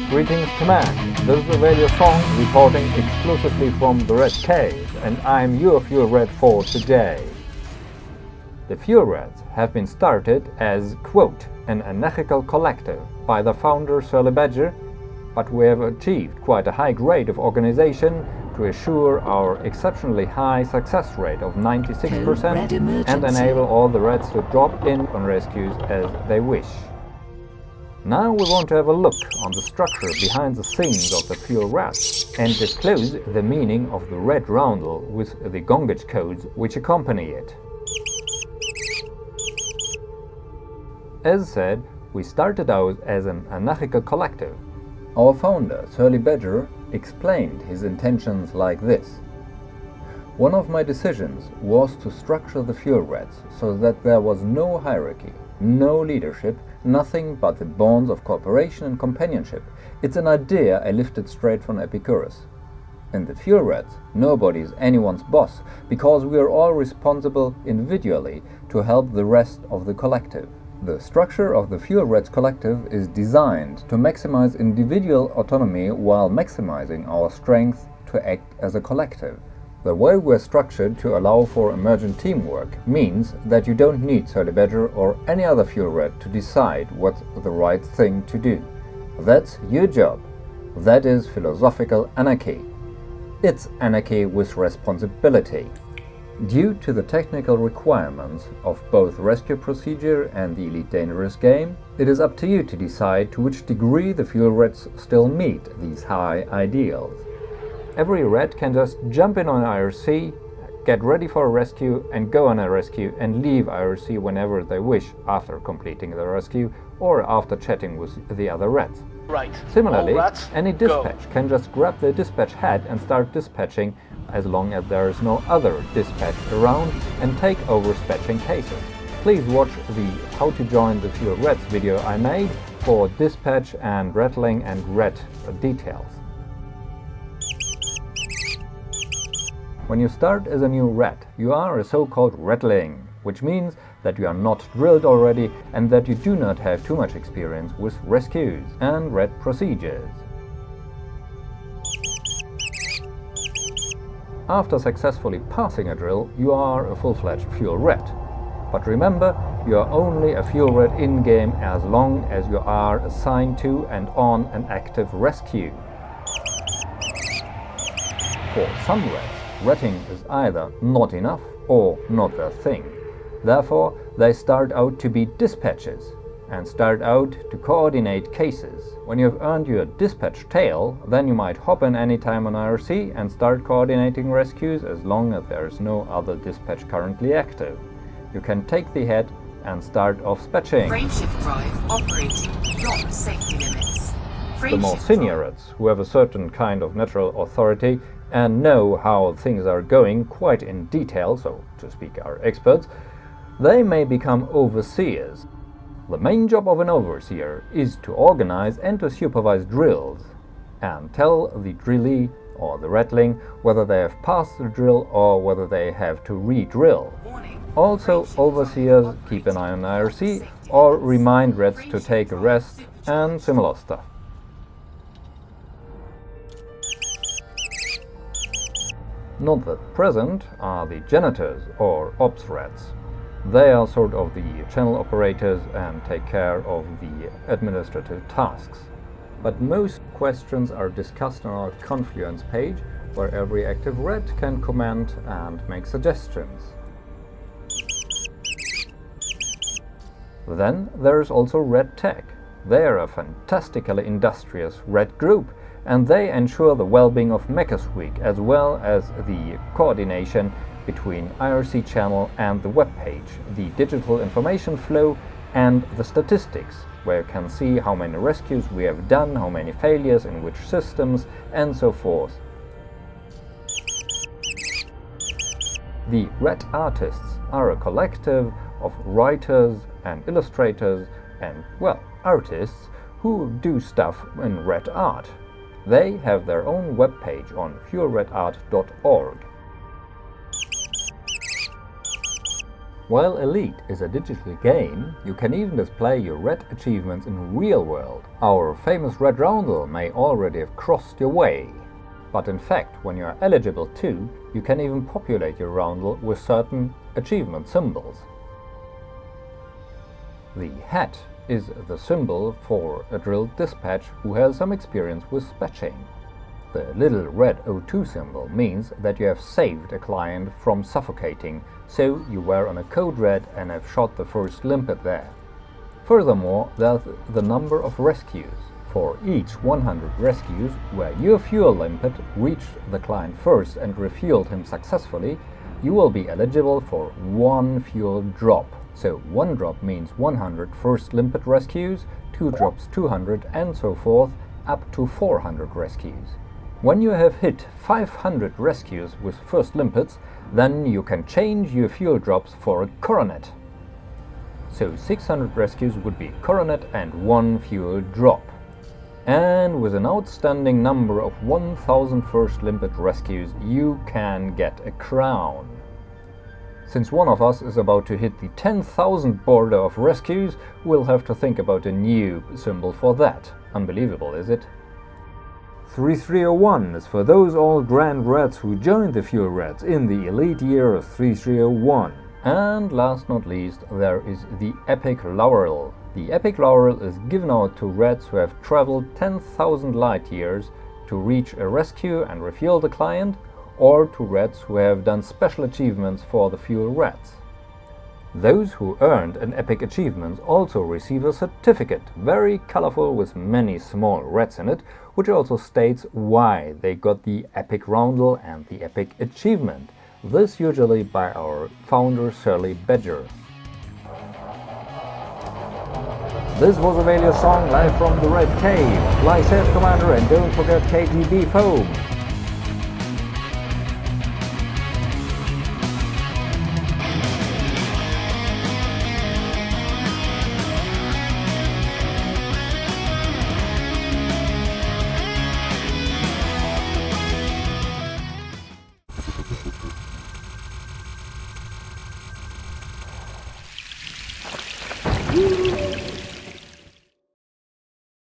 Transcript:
Greetings Command, this is Uvelius Sång reporting exclusively from the Red Cave, and I'm your Fuel Red for today. The Fuel Reds have been started as, quote, an Anachical collective by the founder Sir Badger, but we have achieved quite a high grade of organization to assure our exceptionally high success rate of 96% and enable all the Reds to drop in on rescues as they wish. Now we want to have a look on the structure behind the scenes of the Fuel Reds and disclose the meaning of the red roundel with the gongage codes which accompany it. As said, we started out as an Anachical collective. Our founder, Sir Badger, explained his intentions like this. One of my decisions was to structure the Fuel Reds so that there was no hierarchy, no leadership, nothing but the bonds of cooperation and companionship. It's an idea I lifted straight from Epicurus. In the Fuel Reds, nobody is anyone's boss, because we are all responsible individually to help the rest of the collective. The structure of the Fuel Reds collective is designed to maximize individual autonomy while maximizing our strength to act as a collective. The way we're structured to allow for emergent teamwork means that you don't need Sir Badger or any other Fuel Red to decide what's the right thing to do. That's your job. That is philosophical anarchy. It's anarchy with responsibility. Due to the technical requirements of both rescue procedure and the Elite Dangerous game, it is up to you to decide to which degree the Fuel Reds still meet these high ideals. Every Red can just jump in on IRC, get ready for a rescue and go on a rescue and leave IRC whenever they wish after completing the rescue or after chatting with the other Reds. Right. Similarly, any dispatch can just grab the dispatch hat and start dispatching as long as there is no other dispatch around and take over dispatching cases. Please watch the How to Join the Fuel Reds video I made for dispatch and rattling and red details. When you start as a new Red, you are a so-called Ratling, which means that you are not drilled already and that you do not have too much experience with rescues and Red procedures. After successfully passing a drill, you are a full-fledged Fuel Red. But remember, you are only a Fuel Red in-game as long as you are assigned to and on an active rescue. For some Reds, Ratting is either not enough or not their thing. Therefore, they start out to be dispatches and start out to coordinate cases. When you have earned your dispatch tail, then you might hop in anytime on IRC and start coordinating rescues as long as there is no other dispatch currently active. You can take the head and start off dispatching. Frameshift drive operating beyond safety limits. The more senior Reds, who have a certain kind of natural authority and know how things are going quite in detail, so to speak are experts, they may become overseers. The main job of an overseer is to organize and to supervise drills and tell the drillee or the rattling whether they have passed the drill or whether they have to re-drill. Also, overseers keep an eye on IRC or remind Reds to take a rest and similar stuff. Not that present are the Janitors or Ops Reds. They are sort of the channel operators and take care of the administrative tasks. But most questions are discussed on our Confluence page, where every active Red can comment and make suggestions. Then there is also Red Tech. They are a fantastically industrious Red group, and they ensure the well-being of Sqeaks as well as the coordination between IRC channel and the web page, the digital information flow and the statistics, where you can see how many rescues we have done, how many failures in which systems, and so forth. The Red Artists are a collective of writers and illustrators and, well, artists who do stuff in Red Art. They have their own webpage on fuelredart.org. While Elite is a digital game, you can even display your red achievements in real world. Our famous red Roundel may already have crossed your way. But in fact, when you are eligible to, you can even populate your Roundel with certain achievement symbols. The hat is the symbol for a drilled dispatch who has some experience with spatching. The little red O2 symbol means that you have saved a client from suffocating, so you were on a code red and have shot the first limpet there. Furthermore, there's the number of rescues. For each 100 rescues where your fuel limpet reached the client first and refueled him successfully, you will be eligible for 1 fuel drop. So 1 drop means 100 first limpet rescues, 2 drops 200, and so forth, up to 400 rescues. When you have hit 500 rescues with first limpets, then you can change your fuel drops for a coronet. So 600 rescues would be coronet and 1 fuel drop. And with an outstanding number of 1000 first limpet rescues, you can get a crown. Since one of us is about to hit the 10,000 border of rescues, we'll have to think about a new symbol for that. Unbelievable, is it? 3301 is for those old Grand Reds who joined the Fuel Reds in the elite year of 3301. And last not least, there is the Epic Laurel. The Epic Laurel is given out to Reds who have traveled 10,000 light years to reach a rescue and refuel the client, or to Reds who have done special achievements for the Fuel Reds. Those who earned an epic achievement also receive a certificate, very colorful with many small reds in it, which also states why they got the epic Roundel and the epic achievement. This usually by our founder Surly Badger. This was Uvelius Sång live from the Red Cave. Fly safe, Commander, and don't forget KGB foam.